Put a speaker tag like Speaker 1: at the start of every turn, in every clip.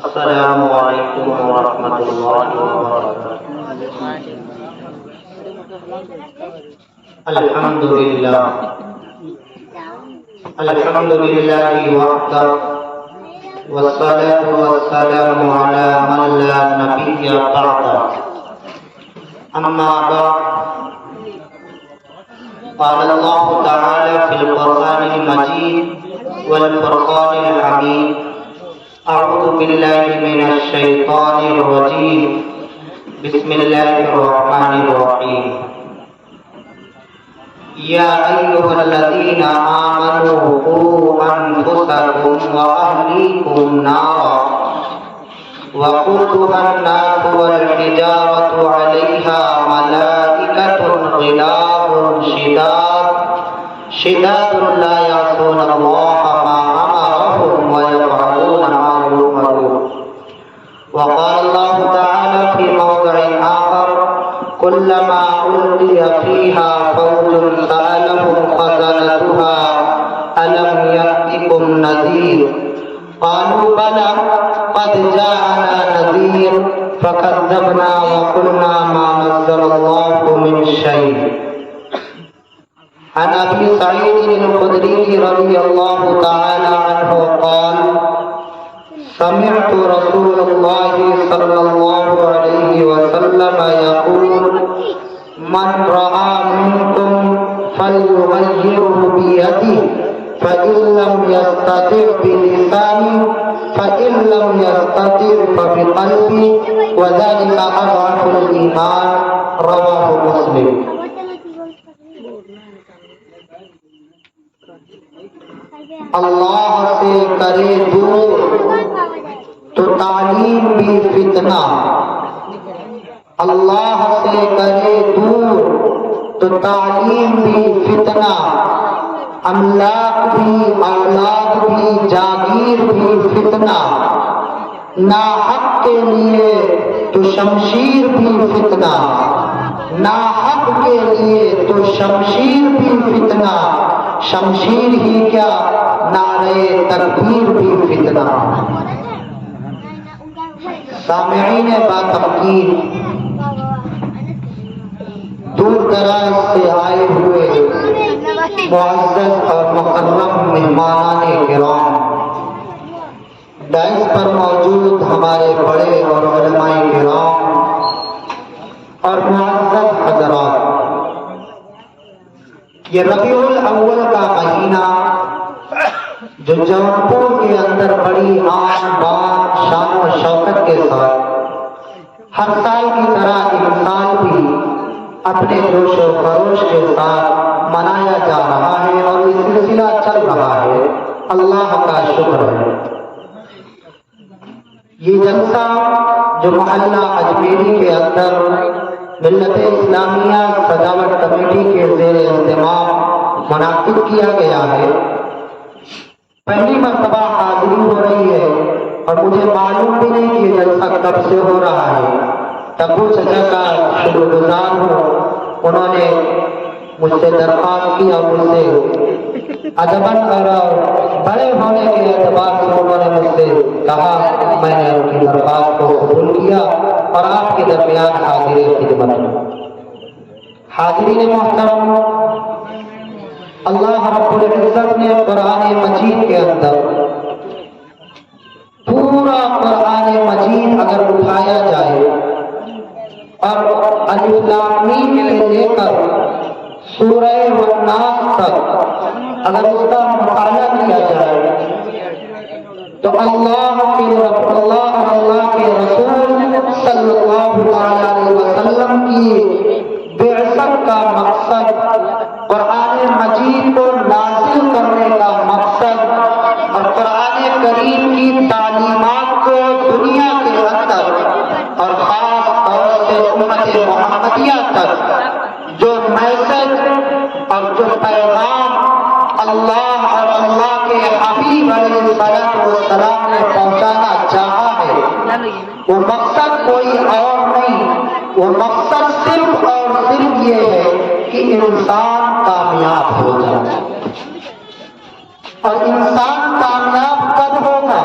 Speaker 1: السلام علیکم ورحمۃ اللہ وبرکاتہ۔ الحمد للہ وحدہ والصلاة والسلام على من لا نبي بعده، أما بعد، قال الله تعالى في القرآن المجيد والفرقان الحميد: أعوذ بالله من الشيطان الرجيم، بسم الله الرحمن الرحيم، يا أيها الذين آمنوا قوا أنفسكم وأهليكم نارا وقودها الناس والحجارة عليها ملائكة غلاظ شداد لا يعصون الله ما أمرهم ويفعلون ما يؤمرون. وقال الله تعالى في موضع آخر: كلما ألقي فيها فوج سألهم خزنتها ألم يأتكم نذير قالوا بلى قد جاءنا نذير فكذبنا وقلنا ما نزل الله من شيء. عن أبي سعيد الخدري رضي الله تعالى عنه قال: سمعت رسول الله صلى الله عليه وسلم يقول: من رأى منكم فليغيره بيده فإن لم يستطع بلسانه فإن لم يستطع فبقلبه وذلك أضعف الإيمان. رواه مسلم. اللہ سے کرے دور تو تعلیم بھی فتنہ، اللہ سے کرے دور تو تعلیم بھی فتنہ، املاک بھی اولاد بھی جاگیر بھی فتنہ، ناحق کے لیے تو شمشیر بھی فتنہ، ناحق کے لیے تو شمشیر بھی فتنہ، شمشیر ہی کیا نعرے تکبیر بھی فتنہ۔ سامعین باتمکین، دور دراز سے آئے ہوئے معزز اور مکرم مہمانان کرام، دائز پر موجود ہمارے بڑے اور علماء کرام اور معزز حضرات، یہ ربیع الاول کا مہینہ جو جونپور کے اندر بڑی آن بان شان و شوکت کے ساتھ ہر سال کی طرح اس سال بھی اپنے جوش و خروش کے ساتھ منایا جا رہا ہے اور یہ سلسلہ چل رہا ہے، اللہ کا شکر ہے۔ یہ جلسہ جو محلہ اجمیری کے اندر ملت اسلامیہ سجاوٹ کمیٹی کے زیر اہتمام منعقد کیا گیا ہے، پہلی مرتبہ حاضری ہو رہی ہے اور مجھے معلوم بھی نہیں کہ یہ جلسہ کب سے ہو رہا ہے۔ تبو چچا کا شکر گزار ہوں، انہوں نے مجھ سے درخواست کی اور مجھ سے ادباً اور بڑے ہونے کے اعتبار سے انہوں نے مجھ سے کہا، میں نے ان کی درخواست کو قبول کیا اور آپ کے درمیان حاضر خدمت ہوں۔ حاضرین محترم، اللہ رب العزت نے قرآن مجید کے اندر پورا قرآن مجید اگر اٹھایا جائے اور الف لام میم سے لے کر سورہ الناس تک اگر اس کا مطالعہ کیا جائے تو اللہ کے رسول صلی اللہ علیہ وسلم کی بعثت کا مقصد، قرآن مجید کو نازل کرنے کا مقصد اور قرآن کریم کی تعلیمات کو دنیا کے اندر اور خاص طور سے امت محمدیہ تک جو میسج اور جو پیغام اللہ اور اللہ کے حبیب علیہ السلام نے پہنچانا چاہا ہے، وہ مقصد کوئی اور نہیں، وہ مقصد صرف اور صرف یہ ہے کہ انسان کامیاب ہو جائے۔ اور انسان کامیاب کب ہوگا؟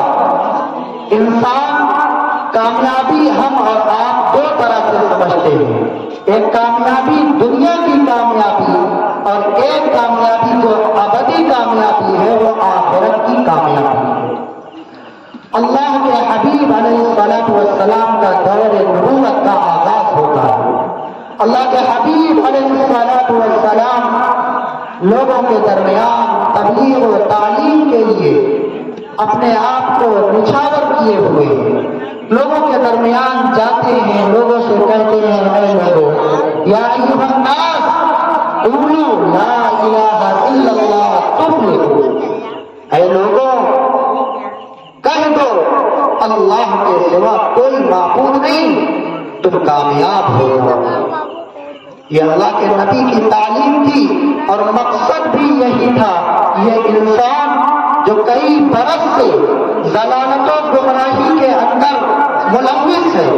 Speaker 1: انسان کامیابی ہم اور آپ دو طرح سے سمجھتے ہیں، ایک کامیابی دنیا کی کامیابی اور ایک کامیابی جو ابدی کامیابی ہے وہ آخرت کی کامیابی ہے۔ اللہ کے حبیب علیہ الصلوۃ والسلام کا دور نبوت کا آغاز ہوتا ہے۔ اللہ کے حبیب علیہ الصلوۃ والسلام لوگوں کے درمیان تبلیغ و تعلیم کے لیے اپنے آپ کو نچھاور کیے ہوئے لوگوں کے درمیان جاتے ہیں، لوگوں سے کہتے ہیں اے لوگوں یا ایھا الناس قولوا لا الہ الا اللہ تفلحوا، اے لوگوں کہہ دو اللہ کے سوا کوئی معبود نہیں، تم کامیاب ہو جاؤ۔ یہ اللہ کے نبی کی تعلیم تھی اور مقصد بھی یہی تھا۔ یہ انسان جو کئی برس سے ضلالت و گمراہی کے اندر ملوث ہے،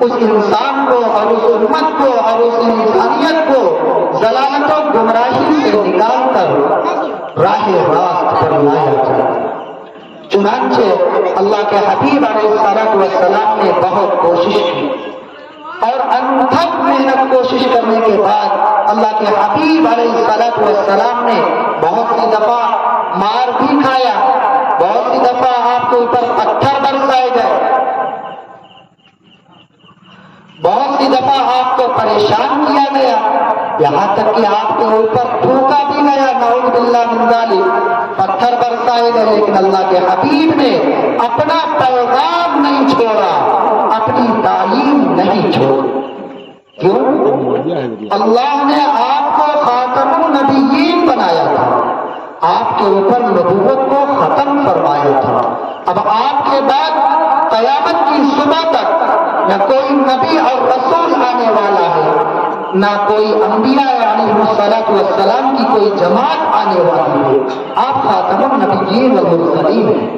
Speaker 1: اس انسان کو اور اس امت کو اور اس انسانیت کو ضلالت و گمراہی سے نکال کر راہ راست پر لایا جائے۔ چنانچہ اللہ کے حبیب علیہ الصلوۃ والسلام نے بہت کوشش کی اور انتھک محنت کوشش کرنے کے بعد اللہ کے حبیب علیہ الصلوۃ والسلام نے بہت سی دفعہ مار بھی کھایا، بہت سی دفعہ آپ کے اوپر پتھر برسائے گئے، بہت سی دفعہ آپ کو پریشان کیا گیا، یہاں تک کہ آپ کے اوپر تھوکا بھی گیا، نعوذ باللہ من ذالک، پتھر برسائے گئے، لیکن اللہ کے حبیب نے اپنا پیغام نہیں چھوڑا، اپنی تعلیم نہیں چھوڑی۔ کیوں؟ اللہ نے آپ کو خاتم النبیین بنایا تھا، آپ کے اوپر نبوت کو ختم فرمایا تھا۔ اب آپ کے بعد قیامت کی صبح تک نہ کوئی نبی اور رسول آنے والا ہے، نہ کوئی انبیاء علیہ الصلوۃ والسلام کی کوئی جماعت آنے والی ہے، آپ خاتم النبیین والمرسلین ہیں۔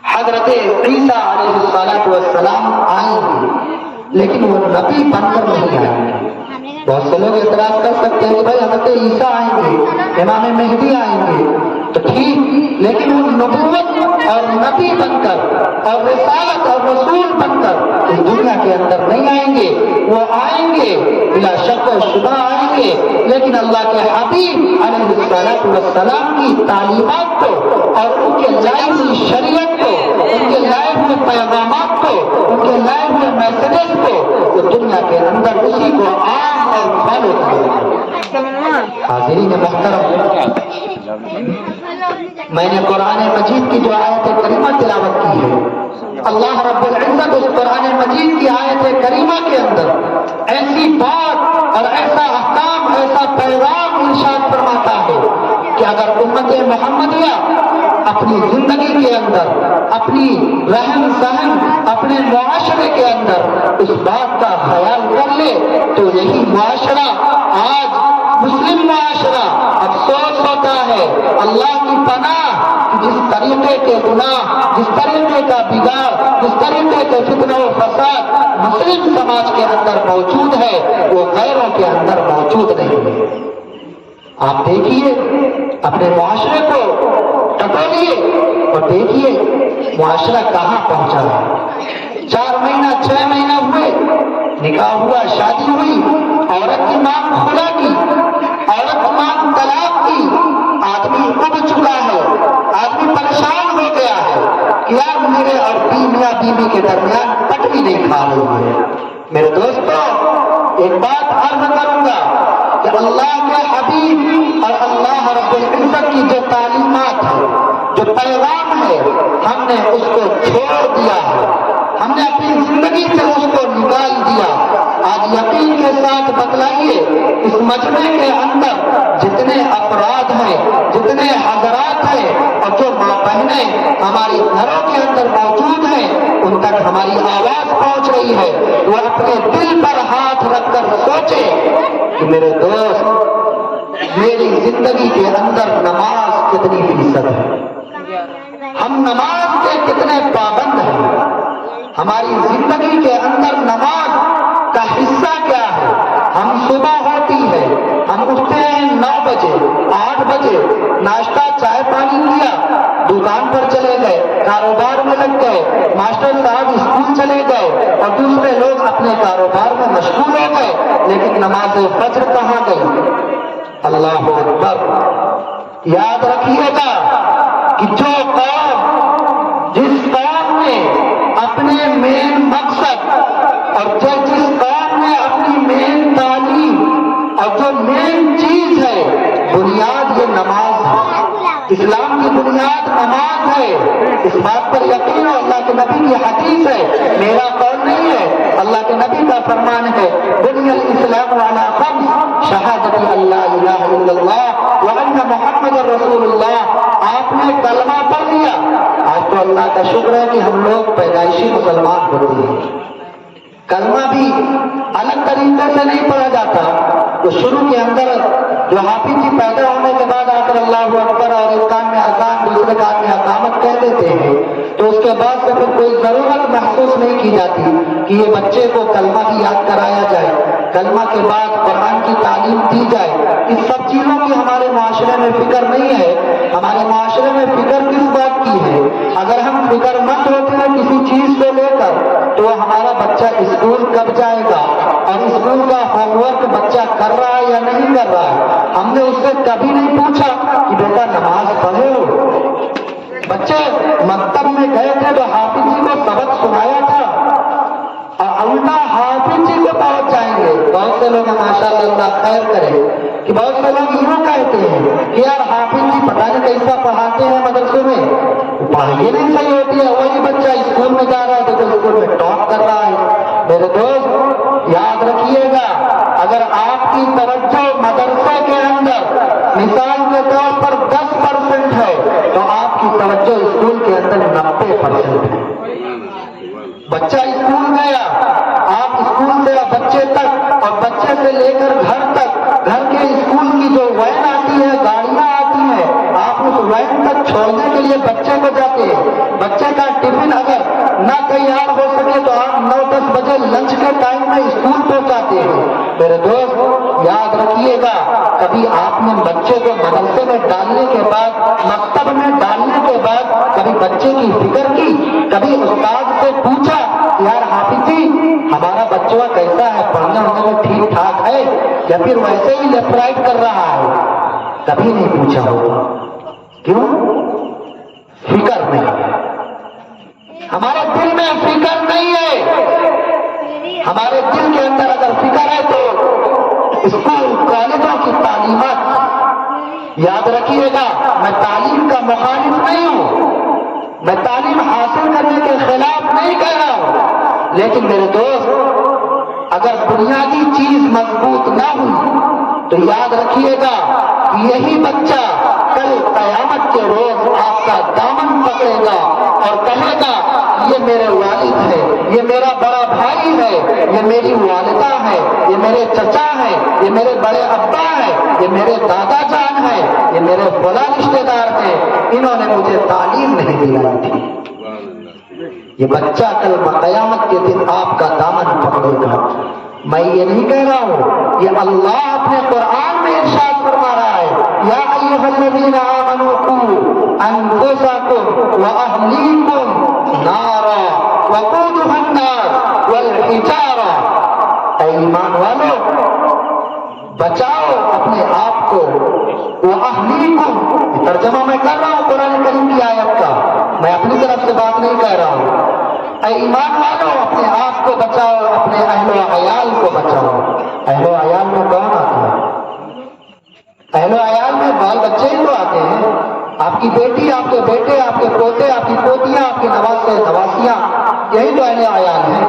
Speaker 1: حضرت عیسیٰ علیہ الصلوۃ والسلام آئیں گے لیکن وہ نبی بن کر نہیں آئیں گے۔ بہت سے لوگ اعتراض کر سکتے ہیں کہ بھائی حضرت عیسیٰ آئیں گے، امام مہدی آئیں گے، تو ٹھیک، لیکن وہ نبوت اور نبی بن کر اور رسالت اور رسول بن کر اس دنیا کے اندر نہیں آئیں گے۔ وہ آئیں گے بلا شک و شبہ آئیں گے، لیکن اللہ کے حبیب علیہ الصلوۃ والسلام کی تعلیمات کو اور ان کے لائے ہوئی شریعت کو، ان کے لائے ہوئے پیغامات کو، ان کے لائے ہوئے میسیجز کو وہ دنیا کے اندر اسی کو عام اور فالو کریں گے۔ حاضرین محترم، میں نے قرآن مجید کی جو آیت کریمہ تلاوت کی ہے، اللہ رب العزت اس قرآن مجید کی آیت کریمہ کے اندر ایسی بات اور ایسا احکام، ایسا پیغام ارشاد فرماتا ہے کہ اگر امت محمدیہ اپنی زندگی کے اندر، اپنی رہن سہن، اپنے معاشرے کے اندر اس بات کا خیال کر لے تو یہی معاشرہ آج مسلم معاشرہ افسوس ہوتا ہے، اللہ کی پناہ، جس طریقے کے گناہ، جس طریقے کا بگاڑ، جس طریقے کے فتنہ و فساد مسلم سماج کے اندر موجود ہے وہ غیروں کے اندر موجود نہیں ہے۔ آپ دیکھیے اپنے معاشرے کو ٹٹولیے اور دیکھیے معاشرہ کہاں پہنچا ہے۔ 4 مہینہ 6 مہینہ ہوئے، نکاح ہوا، شادی ہوئی، عورت کی مانگ خلا کی، عورت کی مانگ طلاق کی، آدمی اب چکا ہے، آدمی پریشان ہو گیا ہے کہ یار میرے اور میاں بیوی کے درمیان پٹری نہیں کھا رہی ہے۔ میرے دوستو، ایک بات عرض کروں گا کہ اللہ کے حبیب اور اللہ رب العزت کی جو تعلیمات ہے، جو پیغام ہے، ہم نے اس کو چھوڑ دیا ہے، ہم نے اپنی زندگی سے اس کو نکال دیا۔ آج یقین کے ساتھ بتلائیے اس مجمع کے اندر جتنے افراد ہیں، جتنے حضرات ہیں اور جو ماں بہنیں ہماری گھروں کے اندر موجود ہیں، ان تک ہماری آواز پہنچ رہی ہے، وہ اپنے دل پر ہاتھ رکھ کر سوچے کہ میرے دوست، میری زندگی کے اندر نماز کتنی فیصد ہے، ہم نماز کے کتنے پابند ہیں، ہماری زندگی کے اندر نماز کا حصہ کیا ہے۔ ہم صبح ہوتی ہے، ہم اٹھتے ہیں 9 بجے 8 بجے، ناشتہ چائے پانی کیا، دکان پر چلے گئے، کاروبار میں میں لگ گئے، ماسٹر صاحب اسکول چلے گئے اور دوسرے لوگ اپنے کاروبار میں مشغول ہو گئے، لیکن نماز فجر کہاں گئی؟ اللہ اکبر۔ یاد رکھیے گا کہ جو قوم، جس قوم نے اپنے مین مقصد اور جس قوم نے اپنی مین تعلیم اور جو مین چیز ہے بنیاد یہ نماز ہے، اسلام کی بنیاد نماز ہے، اس بات پر یقین ہو، اللہ کے نبی کی حدیث ہے، میرا قول نہیں ہے، اللہ کے نبی کا فرمان ہے، بنی الاسلام علی خمس، شہادت اللہ الہ الا اللہ وان محمد رسول اللہ۔ آپ نے کلمہ پڑھ لیا، آج تو اللہ کا شکر ہے کہ ہم لوگ پیدائشی مسلمان ہوتے ہیں۔ کلمہ بھی الگ طریقے سے نہیں پڑھا جاتا، تو شروع کے اندر جو حافظ جی پیدا ہونے کے بعد آ کر اللہ اکبر اور ایک کان میں اذان دوسرے کان میں اقامت کہہ دیتے ہیں، تو اس کے بعد سے پھر کوئی ضرورت محسوس نہیں کی جاتی کہ یہ بچے کو کلمہ کی یاد کرایا جائے، کلمہ کے بعد قرآن کی تعلیم دی جائے۔ اس سب چیزوں کی ہمارے معاشرے میں فکر نہیں ہے۔ ہمارے معاشرے میں فکر کس بات کی ہے؟ اگر ہم فکر مند ہوتے ہیں کسی چیز کو لے کر تو ہمارا بچہ اسکول کب جائے گا اور اسکول کا ہوم ورک بچہ کر رہا ہے یا نہیں کر رہا ہے۔ ہم نے اس سے کبھی نہیں پوچھا کہ بیٹا نماز پڑھے ہو؟ بچے مکتب میں گئے تھے تو حافظ جی کو سبق سنایا تھا اور الٹا حافظ جی کو پہنچ جائیں گے۔ بہت سے لوگ ماشاء اللہ خیر کرے کہ بہت سے لوگ یوں کہتے ہیں کہ یار حافظ جی پتہ نہیں کیسا پڑھاتے ہیں مدرسے میں، پڑھائی نہیں صحیح ہوتی ہے، وہی بچہ اسکول میں جا رہا ہے تو اسکول میں ٹاپ کر رہا ہے۔ میرے دوست یاد رکھیے گا، اگر آپ کی توجہ مدرسے کے اندر مثال کے طور پر 10% ہے تو آپ کی توجہ اسکول کے اندر 90% ہے۔ بچہ اسکول گیا، آپ اسکول سے بچے تک اور بچے سے لے کر گھر تک، گھر کے اسکول کی جو وین آتی ہے، گاڑیاں آتی ہیں، آپ اس وین تک چھوڑنے کے لیے بچے کو جاتے ہیں۔ بچے کا ٹفن اگر نہ تیار ہو سکے تو آپ 9-10 بجے لنچ کے ٹائم میں اسکول پہنچاتے ہیں۔ میرے دوست یاد رکھیے گا، کبھی آپ نے بچے کو مدرسے میں ڈالنے کے بعد، مکتب میں ڈالنے کے بعد کبھی بچے کی فکر کی؟ کبھی استاد سے پوچھا یار حافظ جی ہمارا بچہ کیسا ہے، پڑھنے ہونے میں ٹھیک ٹھاک ہے یا پھر ویسے ہی لیفٹ رائٹ کر رہا ہے؟ کبھی نہیں پوچھا ہوگا۔ کیوں؟ فکر نہیں، ہمارے دل میں فکر نہیں ہے۔ ہمارے دل کے اندر اگر فکر ہے تو اسکول کالجوں کی تعلیمات یاد رکھیے گا، میں تعلیم کا مخالف نہیں ہوں، میں تعلیم حاصل کرنے کے خلاف نہیں کہہ رہا ہوں، لیکن میرے دوست اگر بنیادی چیز مضبوط نہ ہوئی تو یاد رکھیے گا کہ یہی بچہ کل قیامت کے روز آپ کا دامن پکڑے گا اور کہے گا یہ میرے والد ہے، یہ میرا بڑا بھائی ہے، یہ میری والدہ ہے، یہ میرے چچا ہے، یہ میرے بڑے ابا ہے، یہ میرے دادا جان ہے، یہ میرے فلاں رشتے دار ہیں، انہوں نے مجھے تعلیم نہیں دلائی تھی۔ یہ بچہ کل قیامت کے دن آپ کا دامن پکڑے گا۔ میں یہ نہیں کہہ رہا ہوں، یہ اللہ اپنے قرآن میں ارشاد فرما رہا ہے، یا ایھا الذین آمنوا قوا انفسکم واہلیکم نارا وقودھا الناس والحجارہ، اے ایمان والو بچاؤ اپنے آپ کو، واہلیکم، ترجمہ میں کر رہا ہوں قرآن کریم کی آیت کا، میں اپنی طرف سے بات نہیں کہہ رہا ہوں۔ اے ایمان والو اپنے آپ کو بچاؤ، اپنے اہل و عیال کو بچاؤ۔ اہل و عیال میں کون آتا ہے؟ اہل و عیال میں بال بچے ہی تو آتے ہیں، آپ کی بیٹی، آپ کے بیٹے، آپ کے پوتے، آپ کی پوتیاں، آپ کے نواسے نواسیاں، یہی تو اہل و عیال ہیں۔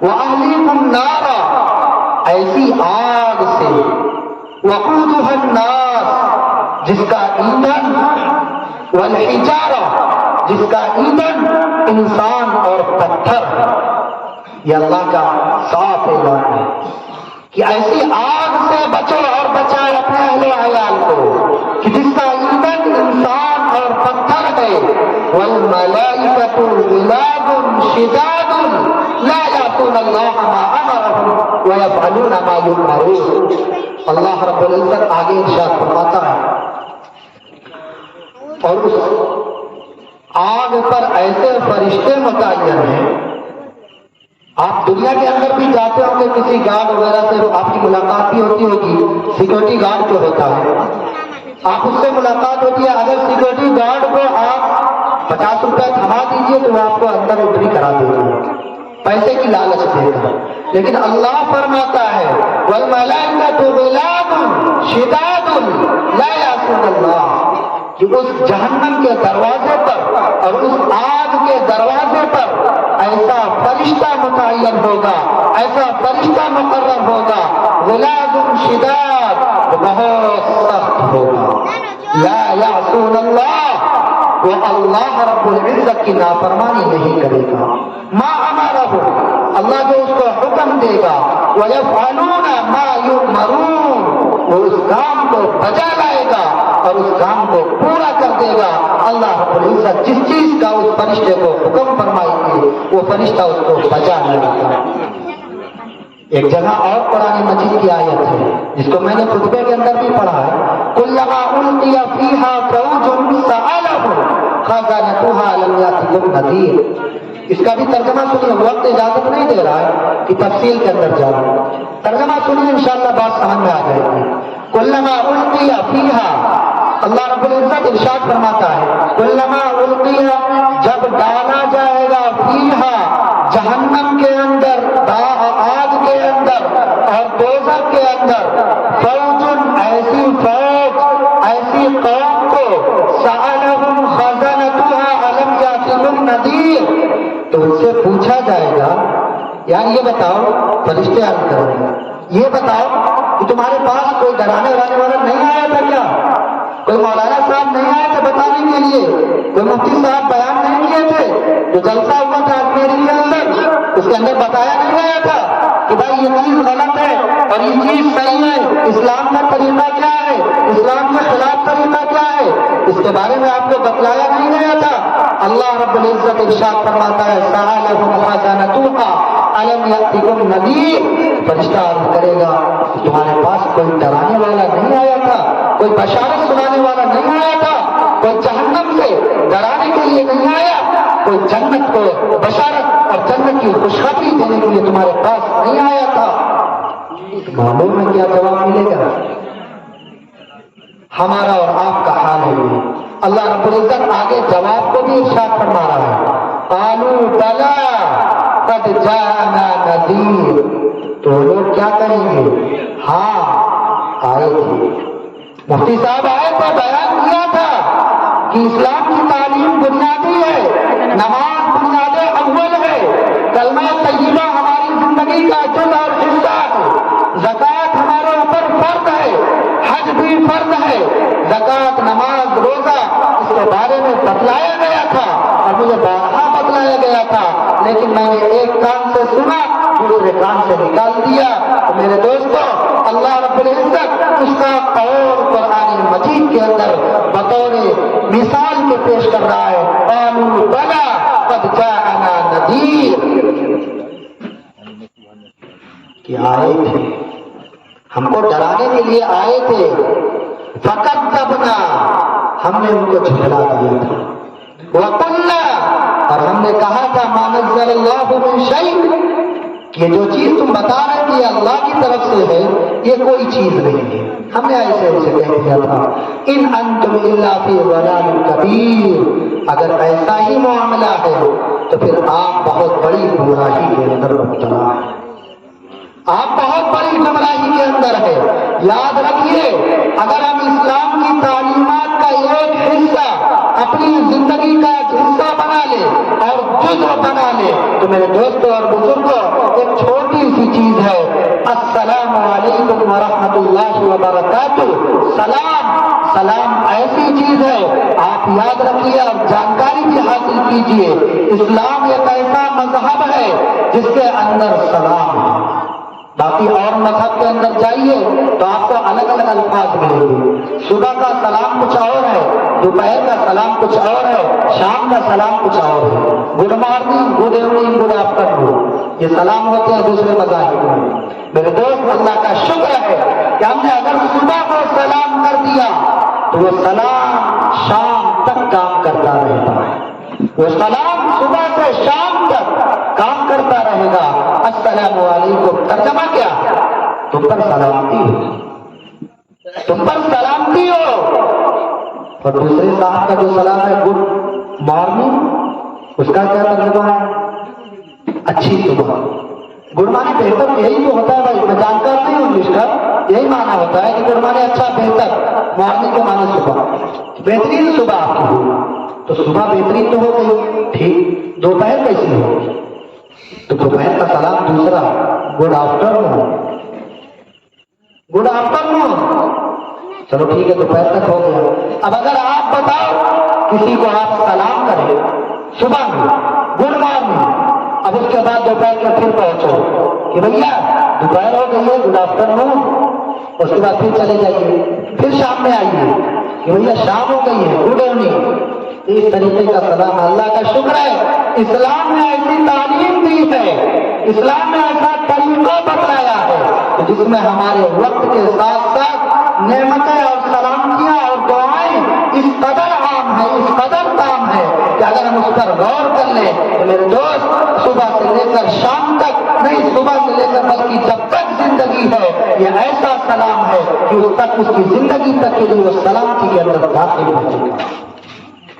Speaker 1: وَأَهْلِكُمْ نَارًا، ایسی آگ سے، وَقُودُهَا النَّاسُ، جس کا ایندھن، وَالْحِجَارَةُ، جس کا ایندھن انسان اور پتھر۔ یہ اللہ کا صاف اعلان ہے کہ ایسی آگ سے بچو اور بچائے اپنے اہل و عیال کو کہ جس کا ایندھن انسان اور پتھر ہے۔ والملائکۃ غلاظ شداد لا یعصون اللہ ما امرهم ویفعلون ما یؤمرون۔ اللہ رب العزت آگے ارشاد فرماتا ہے، اور آگ پر ایسے فرشتے متعین ہیں. آپ دنیا کے اندر بھی جاتے ہوں گے, کسی گارڈ وغیرہ سے آپ کی ملاقات بھی ہوتی ہوگی. سیکورٹی گارڈ جو ہوتا ہے آپ اس سے ملاقات ہوتی ہے. اگر سیکورٹی گارڈ کو آپ 50 روپے تھما دیجئے تو وہ آپ کو اندر انٹری کرا دے گا, پیسے کی لالچ دے گا. لیکن اللہ فرماتا ہے والملائکۃ غلاظ شداد لا یعصون اللہ, کہ اس جہنم کے دروازے پر اور اس آگ کے دروازے پر ایسا فرشتہ متعین ہوگا, ایسا فرشتہ مقرر ہوگا, غلاظ شداد, بہت سخت ہوگا. لا یعصون اللہ, وہ اللہ رب العزت کی نافرمانی نہیں کرے گا. ما امرہ, اللہ جو اس کو حکم دے گا, وَيَفْعَلُونَ مَا يُؤْمَرُونَ, وہ اس کام کو بجا لائے گا اور اس کام کو پورا کر دے گا. اللہ رب العزت جس چیز کا اس فرشتے کو حکم فرمائیں گے وہ فرشتہ اس کو بجا لائے گا. ایک جگہ اور قرآن مجید کی آیت ہے جس کو میں نے خطبے کے اندر بھی پڑھا ہے, كُلَّمَا أُلْقِيَ فِيهَا فَوْجٌ سَأَلَهُمْ خَزَنَتُهَا أَلَمْ يَأْتِكُمْ نَذِيرٌ. اس کا بھی ترجمہ سنیے, وقت اجازت نہیں دے رہا ہے کہ تفصیل کے اندر جاؤں. ترجمہ سنیے, انشاءاللہ بات سمجھ میں آ جائے گی. كُلَّمَا أُلْقِيَ فِيهَا, اللہ رب العزت ارشاد فرماتا ہے كُلَّمَا أُلْقِيَ, جب ڈالا جائے گا, فِيهَا جہنم کے اندر, آگ کے اندر اور دوزخ کے اندر, فوج ایسی فوج, ایسی قوم کو, سألہم خزنتها ألم یأتکم نذیر, تو ان سے پوچھا جائے گا یار یہ بتاؤ, فرشتے عرض کریں گے یہ بتاؤ کہ تمہارے پاس کوئی ڈرانے والا نہیں آیا تھا کیا؟ کوئی مولانا صاحب نہیں آئے تھے بتانے کے لیے؟ کوئی مفتی صاحب بیان نہیں کیے تھے؟ جو جلسہ ہوا تھا اجمیری کے اندر اس کے اندر بتایا نہیں گیا تھا کہ بھائی یہ چیز غلط ہے اور یہ چیز صحیح ہے, اسلام کا طریقہ کیا ہے, اسلام کے خلاف طریقہ کیا ہے, اس کے بارے میں آپ کو بتلایا نہیں گیا تھا؟ اللہ رب العزت ارشاد فرماتا ہے سألہم خزنتها ألم یأتکم نذیر, فرشتہ عرض کرے گا کہ تمہارے پاس کوئی ڈرانے والا نہیں آیا تھا, کوئی بشارت سنانے والا نہیں آیا تھا, کوئی جہنم سے ڈرانے کے لیے نہیں آیا, کوئی جنت کو بشارت اور جنت کی خوشخبری دینے کے لیے تمہارے پاس نہیں آیا تھا. معلوم ہے کیا جواب ملے گا؟ ہمارا اور آپ کا حال ہے. اللہ رب العزت آگے جواب کو بھی ارشاد فرما رہا ہے قالوا بلا قد جاءنا نذیر, تو لوگ کیا کہیں گے, ہاں آئے تھے, مفتی صاحب آئے تھے, بیان کیا تھا کہ اسلام کی تعلیم بنیادی ہے, نماز بنیاد اول ہے, کلمہ طیبہ ہماری زندگی کا جز اور حصہ ہے, زکوٰۃ ہمارے اوپر فرض ہے, حج بھی فرض ہے, زکوٰۃ, نماز, روزہ اس کے بارے میں بتلایا گیا تھا اور مجھے بارہا بتلایا گیا تھا, لیکن میں نے ایک کان سے سنا دوسرے کان سے نکال دیا. تو میرے دوستو, اللہ رب العزت اس کا قول قرآن مجید کے اندر بطور مثال کے پیش کر رہا ہے قالوا بلا قد جاءنا نذیر, کہ آئے تھے, ہم کو ڈرانے کے لیے آئے تھے, فکذبنا, ہم نے ان کو جھٹلا دیا تھا, وقلنا, اور ہم نے کہا تھا ما نزل اللہ من شیء, کہ جو چیز تم بتا رہے کہ یہ اللہ کی طرف سے ہے یہ کوئی چیز نہیں ہے, ہم نے ایسے اسے کہہ دیا تھا. ان انتم الا فی ضلال کبیر, اگر ایسا ہی معاملہ ہے تو پھر آپ بہت بڑی گمراہی کے اندر مبتلا ہیں, آپ بہت بڑی گمراہی کے اندر ہے. یاد رکھیے, اگر ہم اسلام کی تعلیمات کا ایک حصہ اپنی زندگی کا حصہ بنا لے اور جزء بنا لے تو میرے دوستوں اور بزرگوں, ایک چھوٹی سی چیز ہے, السلام علیکم ورحمۃ اللہ وبرکاتہ. سلام ایسی چیز ہے, آپ یاد رکھیے اور جانکاری بھی حاصل کیجیے. اسلام ایک ایسا مذہب ہے جس کے اندر سلام ہے. باقی اور مذہب کے اندر جائیے تو آپ کو الگ الگ الفاظ ملیں گے. صبح کا سلام کچھ اور ہے, دوپہر کا سلام کچھ اور ہے, شام کا سلام کچھ اور ہے. Good morning, good evening, good afternoon, یہ سلام ہوتے ہیں دوسرے مذاہب میں. میرے دوست, اللہ کا شکر ہے کہ ہم نے اگر صبح کو سلام کر دیا تو وہ سلام شام تک کام کرتا رہتا ہے. وہ سلام صبح سے شام تک کام کرتا رہے گا. السلام علیکم ترجمہ کیا؟ تم پر سلامتی ہو، تم پر سلامتی ہو. اور دوسرے صاحب کا جو سلام ہے گڈ مارننگ، اس کا کیا ترجمہ ہے؟ اچھی صبح. گڈ مارننگ بہتر یہی تو ہوتا ہے بھائی، میں جانتا نہیں ہوں انگلش کا، یہی معنی ہوتا ہے کہ گڈ مارننگ اچھا بہتر، مارننگ کے معنی صبح، بہترین صبح آپ کی ہو. تو صبح بہترین تو ہو گئی، ٹھیک. دوپہر کیسی ہو؟ تو دوپہر کا سلام دوسرا گڈ آفٹر نون، گڈ آفٹر نون. چلو ٹھیک ہے دوپہر تک ہو گیا. اب اگر آپ بتاؤ کسی کو آپ سلام کریں صبح میں گڈ مارننگ، اب اس کے بعد دوپہر کے پھر پہنچو کہ بھیا دوپہر ہو گئی ہے گڈ آفٹر نون، اس کے بعد پھر چلے جائیے، پھر شام میں آئیے کہ بھیا شام ہو گئی ہے گڈ ایوننگ. اس طریقے کا سلام. اللہ کا شکر ہے اسلام نے ایسی تعلیم دی ہے، اسلام نے ایسا طریقہ بتایا ہے جس میں ہمارے وقت کے ساتھ ساتھ نعمتیں اور سلامتیاں اور دعائیں اس قدر عام ہے، اس قدر کام ہے کہ اگر ہم اس پر غور کر لیں تو میرے دوست صبح سے لے کر شام تک نہیں، صبح سے لے کر بلکہ جب تک زندگی ہے یہ ایسا سلام ہے کہ اس تک اس کی زندگی تک کے لیے وہ سلامتی کے اندر داخل ہو چکا.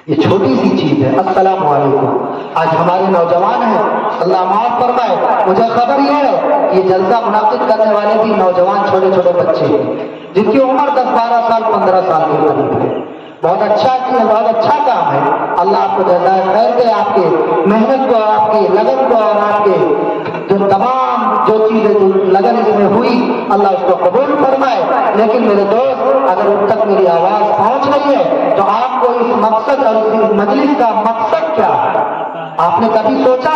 Speaker 1: یہ چھوٹی سی چیز ہے. السلام علیکم. آج ہمارے نوجوان ہیں، اللہ معاف فرمائے، مجھے خبر یہ ہے یہ جلسہ منعقد کرنے والے بھی نوجوان چھوٹے چھوٹے بچے ہیں جن کی عمر 10 12 سال 15 سال کے قریب ہے. بہت اچھا چیز، بہت اچھا کام ہے. اللہ آپ کو جزائے خیر دے، آپ کے محنت کو، آپ کی لگن کو، اور آپ کے جو تمام جو چیزیں جو لگن اس میں ہوئی اللہ اس کو قبول فرمائے. لیکن میرے دوست اگر ان تک میری آواز پہنچ رہی ہے تو آپ کو اس مقصد اور اس مجلس کا مقصد کیا ہے؟ آپ نے کبھی سوچا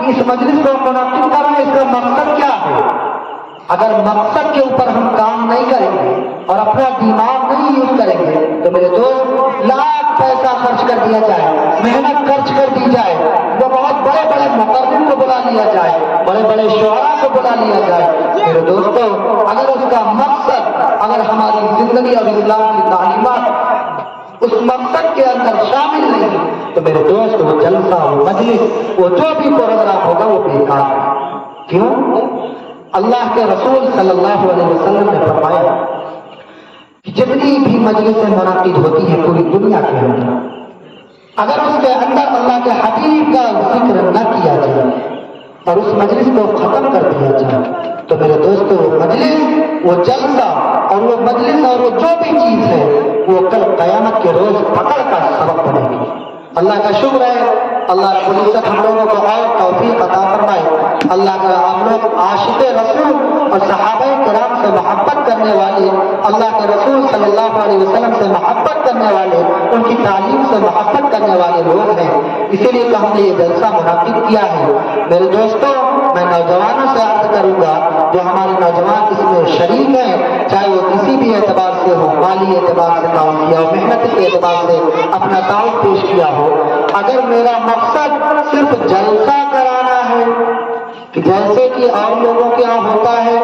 Speaker 1: کہ اس مجلس کو منعقد کرنا اس کا مقصد کیا ہے؟ اگر مقصد کے اوپر ہم کام نہیں کریں گے اور اپنا دماغ نہیں یوز کریں گے تو میرے دوست لاکھ پیسہ خرچ کر دیا جائے، محنت خرچ کر دی جائے، وہ بہت بڑے بڑے مقرر کو بلا لیا جائے، بڑے بڑے شعراء کو بلا لیا جائے، میرے دوستوں اگر اس کا مقصد، اگر ہماری زندگی اور اسلام کی تعلیمات اس مقصد کے اندر شامل نہیں تو میرے دوست وہ جلسہ، وہ مجلس، وہ جو بھی پروگرام ہوگا وہ بیکار ہے. کیوں؟ اللہ کے رسول صلی اللہ علیہ وسلم نے فرمایا کہ جتنی بھی مجلسیں منعقد ہوتی ہیں پوری دنیا کے اندر، اگر اس کے اندر اللہ کے حبیب کا ذکر نہ کیا جائے اور اس مجلس کو ختم کر دیا جائے تو میرے دوستو وہ مجلس، وہ جلسہ اور وہ مجلس اور وہ جو بھی چیز ہے وہ کل قیامت کے روز پکڑ کا سبب بنے گی. اللہ کا شکر ہے اللہ رب العزت ہم لوگوں کو اور توفیق عطا فرمائے. اللہ کا ہم لوگ عاشق رسول اور صحابہ کرام سے محبت کرنے والے، اللہ کے رسول صلی اللہ علیہ وسلم سے محبت کرنے والے، ان کی تعلیم سے محبت کرنے والے لوگ ہیں. اسی لیے تو ہم نے یہ جلسہ منعقد کیا ہے. میرے دوستوں میں نوجوانوں سے عرض کروں گا جو ہمارے نوجوان اس میں شریک ہیں، چاہے وہ کسی بھی اعتبار سے ہو، مالی اعتبار سے تعاون کیا ہو، محنت کے اعتبار سے اپنا تعاون پیش کیا ہو، اگر میرا مقصد صرف جلسہ کرانا ہے کہ جیسے کہ اور لوگوں کے یہاں ہوتا ہے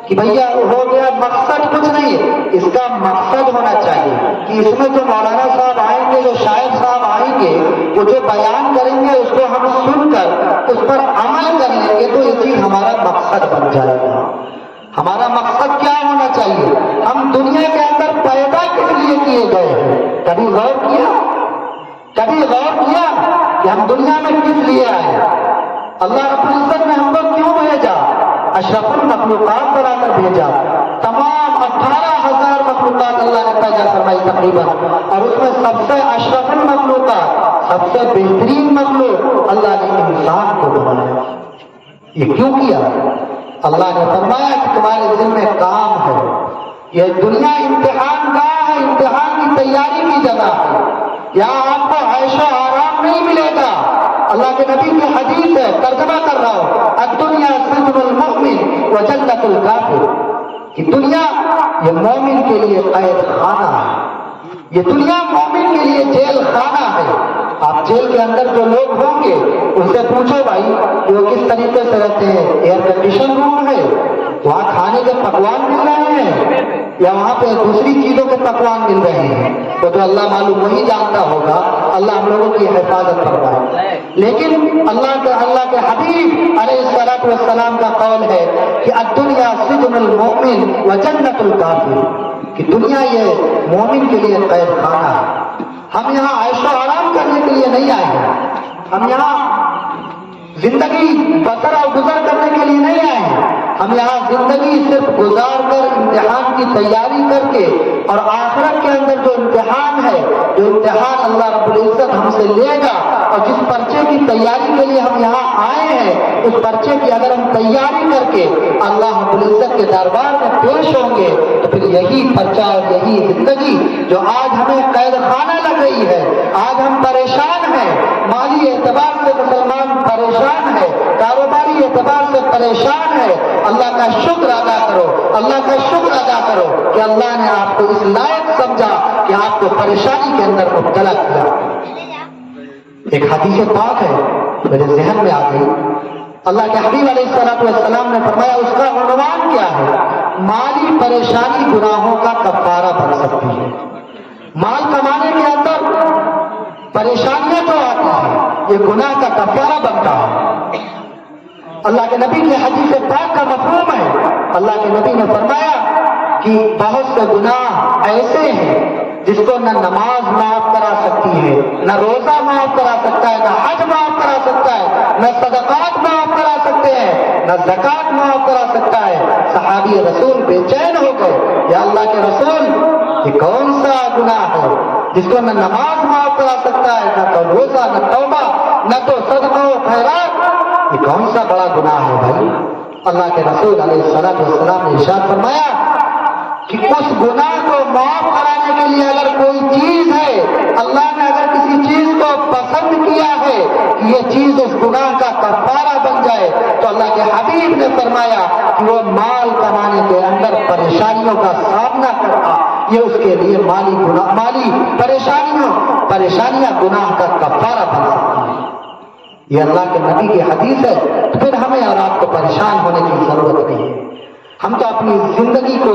Speaker 1: کہ بھیا ہو گیا، مقصد کچھ نہیں ہے. اس کا مقصد ہونا چاہیے کہ اس میں جو مولانا صاحب آئیں گے، جو شاعر صاحب آئیں گے، وہ جو بیان کریں گے اس کو ہم سن کر اس پر عمل کر لیں گے تو یہ چیز ہمارا مقصد بن جائے گا. ہمارا مقصد کیا ہونا چاہیے؟ ہم دنیا کے اندر پیدا کس لیے کیے گئے ہیں؟ کبھی غور کیا؟ کبھی غور کیا کہ ہم دنیا میں کس لیے آئے؟ اللہ رب العزت نے ہم کو کیوں بھیجا؟ اشرف المخلوقات بنا کر بھیجا. تمام 18,000 مخلوقات اللہ نے پیدا فرمائی تقریباً، اور اس میں سب سے اشرف المخلوقات، سب سے بہترین مخلوق اللہ نے انسان کو بنایا. یہ کیوں کیا؟ اللہ نے فرمایا کہ تمہارے ذمہ میں کام ہے. یہ دنیا امتحان گاہ ہے، امتحان کی تیاری کی جگہ ہے. یہاں آپ کو عیش و آرام نہیں ملے گا. اللہ کے نبی کی حدیث ہے، ترجمہ کر رہا ہوں، الدنیا سجن المؤمن و جنت الکافر. کہ دنیا یہ مومن کے لیے قید خانہ ہے، یہ دنیا مومن کے لیے جیل خانہ ہے. آپ جیل کے اندر جو لوگ ہوں گے ان سے پوچھو بھائی کہ وہ کس طریقے سے رہتے ہیں. ایئر کنڈیشن روم ہے، وہاں کھانے کے پکوان مل رہے ہیں، یا وہاں پہ دوسری چیزوں کے پکوان مل رہے ہیں، وہ تو اللہ معلوم وہی جانتا ہوگا، اللہ ہم لوگوں کی حفاظت فرمائے۔ لیکن اللہ کے حبیب علیہ الصلوۃ والسلام کا قول ہے کہ الدنیا سجن المؤمن و جنت الکافر، کہ دنیا یہ مومن کے لیے قید خانہ ہے۔ ہم یہاں عیش و آرام کرنے کے لیے نہیں آئے ہیں، ہم یہاں زندگی بسر اور گزر کرنے کے لیے نہیں آئے ہیں، ہم یہاں زندگی صرف گزار کر امتحان کی تیاری کر کے، اور آخرت کے اندر جو امتحان ہے، جو امتحان اللہ رب العزت ہم سے لے گا، اور جس پرچے کی تیاری کے لیے ہم یہاں آئے ہیں، اس پرچے کی اگر ہم تیاری کر کے اللہ رب العزت کے دربار میں پیش ہوں گے تو پھر یہی پرچہ اور یہی زندگی جو آج ہمیں قید خانہ لگ رہی ہے، آج ہم پریشان ہیں، مالی اعتبار سے مسلمان پریشان ہے، کاروباری اعتبار سے پریشان ہے، اللہ کا شکر ادا کرو، اللہ کا شکر ادا کرو کہ اللہ نے آپ کو اس لائق سمجھا کہ آپ کو پریشانی کے اندر مبتلا کیا۔ ایک حدیث پاک ہے میرے ذہن میں آ گئی، اللہ کے حبیب علیہ الصلوۃ والسلام نے فرمایا، اس کا عنوان کیا ہے؟ مالی پریشانی گناہوں کا کفارہ بن سکتی ہے۔ مال کمانے کے اندر پریشانیاں جو آتی ہیں، یہ گناہ کا کفارہ بنتا ہے۔ اللہ کے نبی کے حدیث پاک کا مفہوم ہے، اللہ کے نبی نے فرمایا کہ بہت سے گناہ ایسے ہیں جس کو نہ نماز معاف کرا سکتی ہے، نہ روزہ معاف کرا سکتا ہے، نہ حج معاف کرا سکتا ہے، نہ صدقات معاف کرا سکتے ہیں، نہ زکات معاف کرا سکتا ہے۔ صحابی رسول بے چین ہو گئے، یا اللہ کے رسول یہ کون سا گناہ ہے جس کو نہ نماز معاف کرا سکتا ہے، نہ تو روزہ، نہ توبہ، نہ تو صدقہ و خیرات، یہ کون سا بڑا گناہ ہے بھائی؟ اللہ کے رسول علیہ الصلوۃ والسلام نے ارشاد فرمایا کہ اس گناہ کو معاف کرانے کے لیے اگر کوئی چیز ہے، اللہ نے اگر کسی چیز کو پسند کیا ہے کہ یہ چیز اس گناہ کا کفارہ بن جائے، تو اللہ کے حبیب نے فرمایا کہ وہ مال کمانے کے اندر پریشانیوں کا سامنا کرنا، یہ اس کے لیے مالی پریشانیاں گناہ کا کفارہ بن سکتی ہیں۔ یہ اللہ کے نبی کی حدیث ہے، تو پھر ہمیں اور آپ کو پریشان ہونے کی ضرورت نہیں ہے۔ ہم تو اپنی زندگی کو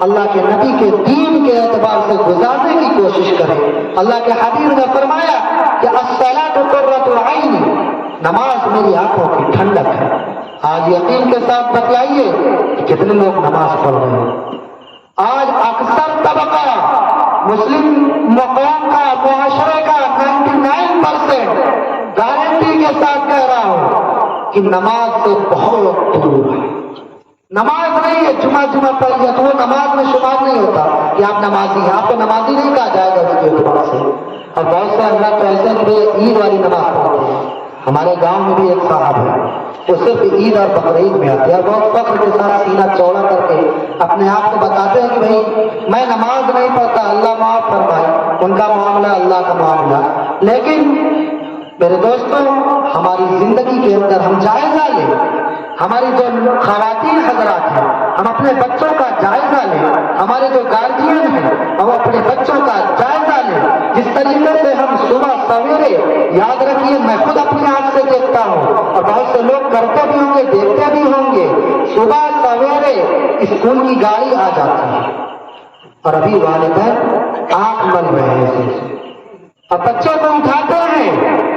Speaker 1: اللہ کے نبی کے دین کے اعتبار سے گزارنے کی کوشش کریں۔ اللہ کے حبیب نے فرمایا کہ الصلاۃ قرۃ العین، نماز میری آنکھوں کی ٹھنڈک ہے۔ آج یقین کے ساتھ بتلائیے کہ کتنے لوگ نماز پڑھ رہے ہیں؟ آج اکثر طبقہ مسلم مقام کا، معاشرے کا 99% گارنٹی کے ساتھ کہہ رہا ہوں کہ نماز سے بہت دور ہے۔ نماز نہیں ہے، جمعہ پڑھ لیا تو وہ نماز میں شمار نہیں ہوتا کہ آپ نمازی ہیں، آپ کو نمازی نہیں کہا جائے گا اس کے اعتبار سے۔ اور بہت سے اللہ تو ایسے کہ عید والی نماز پڑھتے ہیں۔ ہمارے گاؤں میں بھی ایک صاحب ہے، وہ صرف عید اور بقرعید میں آتے ہیں، اور بہت فخر کے ساتھ سینہ چوڑا کر کے اپنے آپ کو بتاتے ہیں کہ بھائی میں نماز نہیں پڑھتا، اللہ معاف فرمائے، ان کا معاملہ اللہ کا معاملہ۔ لیکن میرے دوستوں، ہماری زندگی کے اندر ہم جائزہ لیں، ہماری جو خواتین حضرات ہیں، ہم اپنے بچوں کا جائزہ لیں، ہمارے جو گارجین ہیں ہم اپنے بچوں کا جائزہ لیں۔ جس طریقے سے ہم صبح سویرے، یاد رکھیے میں خود اپنی آنکھ سے دیکھتا ہوں اور بہت سے لوگ کرتے بھی ہوں گے، دیکھتے بھی ہوں گے، صبح سویرے اسکول کی گاڑی آ جاتی ہے اور ابھی والدین آنکھ مل رہے ہیں، اور بچے کو اٹھاتے ہیں،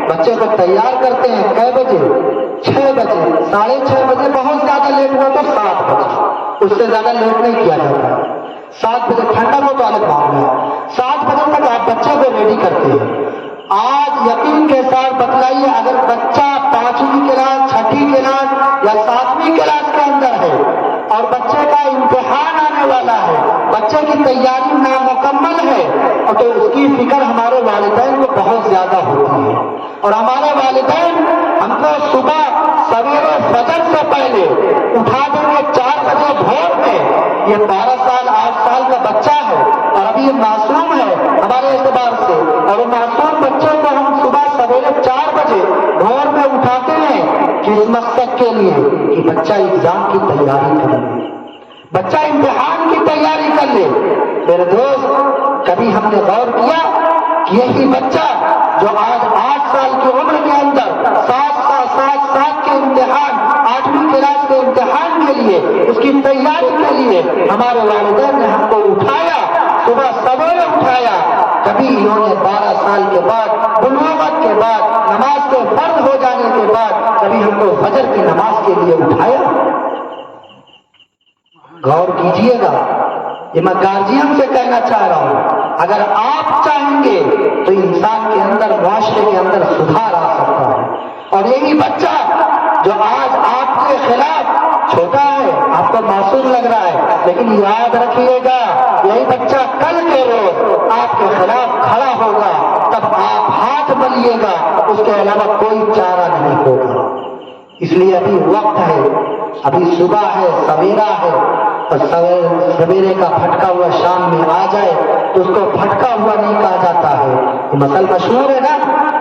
Speaker 1: بچے کو تیار کرتے ہیں، کئے بجے؟ 6 بجے، 6:30 بجے، بہت زیادہ لیٹ ہوا تو 7 بجے، اس سے زیادہ لیٹ نہیں کیا جاتا۔ 7 بجے ٹھنڈا کو تو الگ معاملہ ہے، 7 بجے تک آپ بچے کو ریڈی کرتے ہیں۔ آج یقین کے ساتھ بتلائیے، اگر بچہ 5ویں کلاس، 6ٹھی کلاس یا 7ویں کلاس کے اندر ہے اور بچے کا امتحان آنے والا ہے، بچے کی تیاری نامکمل ہے، اور تو اس کی فکر ہمارے والدین کو بہت زیادہ ہوتی ہے، اور ہمارے والدین ہم کو صبح سویرے فجر سے پہلے اٹھا دیں گے 4 بجے بھور میں۔ یہ 12 سال 8 سال کا بچہ ہے اور ابھی یہ معصوم ہے ہمارے اعتبار سے، اور وہ معصوم بچے کو ہم صبح سویرے 4 بجے بھور میں اٹھاتے ہیں کس مقصد کے لیے؟ کہ بچہ ایگزام کی تیاری کر لے، بچہ امتحان کی تیاری کر لے۔ میرے دوست، کبھی ہم نے غور کیا کہ یہی بچہ جو آج 8 سال کی عمر کے اندر 7 کے امتحان، 8ویں کلاس کے امتحان کے لیے، اس کی تیاری کے لیے ہمارے والدین نے کبھی انہوں نے 12 سال کے بعد بلوغت کے بعد نماز کے فرض ہو جانے کے بعد کبھی ہم کو فجر کی نماز کے لیے اٹھایا؟ غور کیجئے گا، یہ میں گارجین سے کہنا چاہ رہا ہوں، اگر آپ چاہیں گے تو انسان کے اندر، معاشرے کے اندر سدھار آ سکتا ہے۔ اور یہی بچہ جو آج آپ کے خلاف چھوٹا ہے، آپ کو معصوم لگ رہا ہے، لیکن یاد رکھیے گا یہی بچہ کل کے روز آپ کے خلاف کھڑا ہوگا، تب آپ ہاتھ ملیے گا، اس کے علاوہ کوئی چارہ نہیں ہوگا۔ اس لیے ابھی وقت ہے، ابھی صبح ہے، سویرا ہے، اور سویرے کا پھٹکا ہوا شام میں آ جائے تو اس کو پھٹکا ہوا نہیں کہا جاتا ہے، یہ مسئلہ مشہور ہے نا،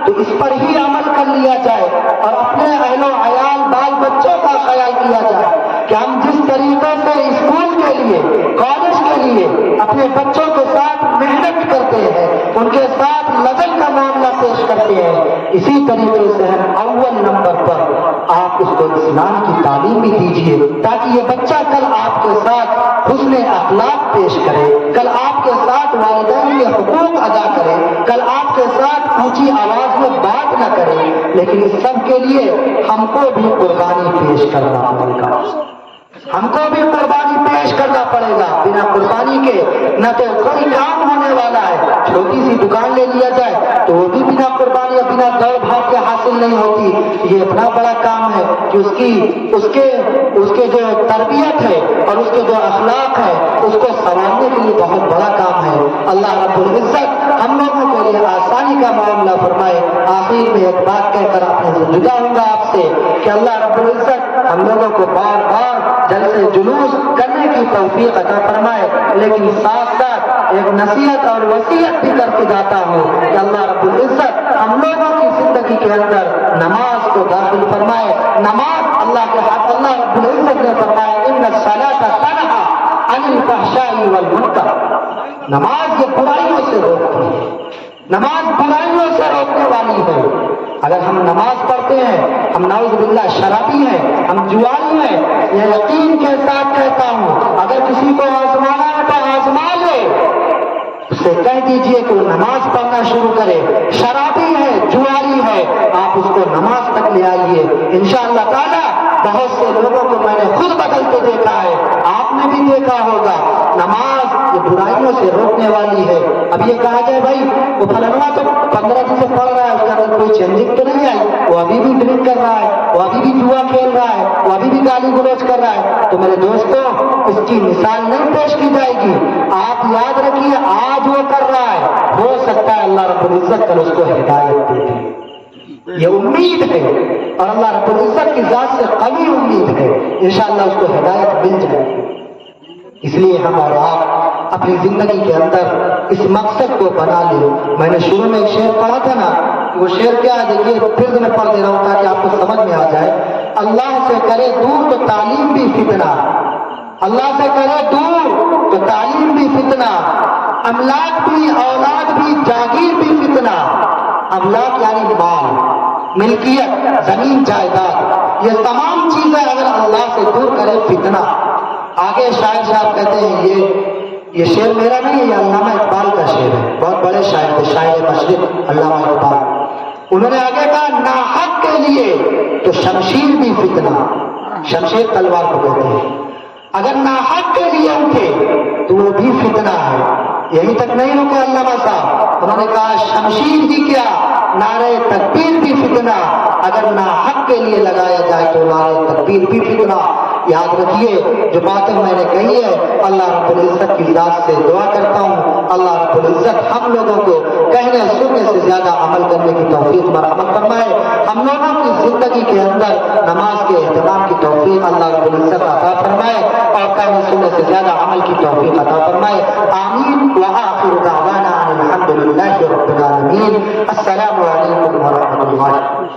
Speaker 1: تو اس پر ہی عمل کر لیا جائے اور اپنے اہل و عیال بال بچوں کا خیال کیا جائے کہ ہم جس طریقے سے اسکول کے لیے، کالج کے لیے اپنے بچوں کے ساتھ محنت کرتے ہیں، ان کے ساتھ لگن کا معاملہ پیش کرتے ہیں، اسی طریقے سے ہم اول نمبر پر آپ اس کو اسلام کی تعلیم بھی دیجیے، تاکہ یہ بچہ کل آپ کے ساتھ حسن اخلاق پیش کرے، کل آپ کے ساتھ والدین کے حقوق ادا کرے، کل آپ کے ساتھ اونچی آواز میں بات نہ کرے۔ لیکن اس سب کے لیے ہم کو بھی قربانی پیش کرنا پڑے گا، ہم کو بھی قربانی پیش کرنا پڑے گا۔ بنا قربانی کے نہ تو کوئی کام ہونے والا ہے، چھوٹی سی دکان لے لیا جائے تو وہ بھی بنا قربانی اور بنا دوڑ بھاگ کے حاصل نہیں ہوتی۔ یہ اتنا بڑا کام ہے کہ اس کے جو تربیت ہے اور اس کے جو اخلاق ہے اس کو سنوارنے کے لیے بہت بڑا کام ہے۔ اللہ رب العزت ہم لوگوں کے لیے آسانی کا معاملہ فرمائے۔ آخر میں ایک بات کہہ کر اپنے سے جدا ہوں گا آپ سے کہ اللہ رب العزت ہم لوگوں کو بار بار جلسے جلوس کرنے کی توفیق عطا فرمائے، لیکن ساتھ ساتھ ایک نصیحت اور وصیت بھی کرتے جاتا ہوں کہ اللہ رب العزت ہم لوگوں کی زندگی کے اندر نماز کو داخل فرمائے۔ نماز اللہ کے حق، اللہ رب العزت نے فرمایا ان الصلاۃ تنہی عن الفحشاء والمنکر، نماز یہ برائیوں سے روکتی ہے، نماز برائیوں سے روکنے والی ہے۔ اگر ہم نماز پڑھتے ہیں، ہم نعوذ باللہ شرابی ہیں، ہم جواری ہیں، یہ یقین کے ساتھ کہتا ہوں اگر کسی کو آزمانا ہے تو آزما لے، اس سے کہہ دیجئے کہ وہ نماز پڑھنا شروع کرے۔ شرابی ہے، جواری ہے، آپ اس کو نماز تک لے آئیے، انشاءاللہ تعالی بہت سے لوگوں کو میں نے خود بدلتے دیکھا ہے، آپ نے بھی دیکھا ہوگا۔ نماز یہ برائیوں سے روکنے والی ہے۔ اب یہ کہا جائے بھائی وہ فلانوا تو 15 دن سے پڑھ رہا ہے، اس کا اندر کوئی چینجنگ تو نہیں آئی، وہ ابھی بھی ڈرنک کر رہا ہے، وہ ابھی بھی جوا کھیل رہا ہے، وہ ابھی بھی گالی گلوچ کر رہا ہے، تو میرے دوستوں اس کی مثال نہیں پیش کی جائے گی۔ آپ یاد رکھیے آج وہ کر رہا ہے، ہو سکتا ہے اللہ رب العزت کل اس کو ہدایت دے دے، یہ امید ہے، اور اللہ رب العزت کی ذات سے قوی امید ہے، انشاءاللہ اس کو ہدایت مل جائے گی۔ اس لیے ہم اور آپ اپنی زندگی کے اندر اس مقصد کو بنا لیں۔ میں نے شروع میں ایک شعر پڑھا تھا نا، وہ شعر کیا ہے دیکھیے، پھر میں پڑھ دے رہا ہوں تاکہ آپ کو سمجھ میں آ جائے۔ اللہ سے کرے دور تو تعلیم بھی فتنہ، اللہ سے کرے دور تو تعلیم بھی فتنہ، املاک بھی، اولاد بھی، جاگیر بھی فتنہ۔ املاک یعنی مال، ملکیت، زمین، جائیداد، یہ تمام چیزیں اگر اللہ سے دور کرے فتنہ۔ آگے شاعر صاحب کہتے ہیں یہ شعر میرا نہیں ہے، یہ علامہ اقبال کا شعر ہے، بہت بڑے شاعر تھے، شاعر مشرق علامہ اقبال۔ انہوں نے آگے کہا ناحق کے لیے تو شمشیر بھی فتنہ، شمشیر تلوار کو کہتے ہیں، اگر ناحق کے لیے اٹھے تو وہ بھی فتنہ ہے۔ یہی تک نہیں رکے علامہ صاحب، انہوں نے کہا شمشیر بھی کیا، نعرہ تکبیر بھی فتنہ، اگر ناحق کے لیے لگایا جائے تو نعرہ تکبیر بھی فتنہ۔ یاد رکھیے جو باتیں میں نے کہی ہے، اللہ رب العزت کی ذات سے دعا کرتا ہوں اللہ رب العزت ہم لوگوں کو کہنے سننے سے زیادہ عمل کرنے کی توفیق مرحمت فرمائے۔ ہم لوگوں کی زندگی کے اندر نماز کے اہتمام کی توفیق اللہ رب العزت عطا فرمائے اور کہنے سننے سے زیادہ عمل کی توفیق عطا فرمائے۔ آمین وآخر دعوانا الحمد للہ رب العالمین۔ السلام علیکم ورحمۃ اللہ۔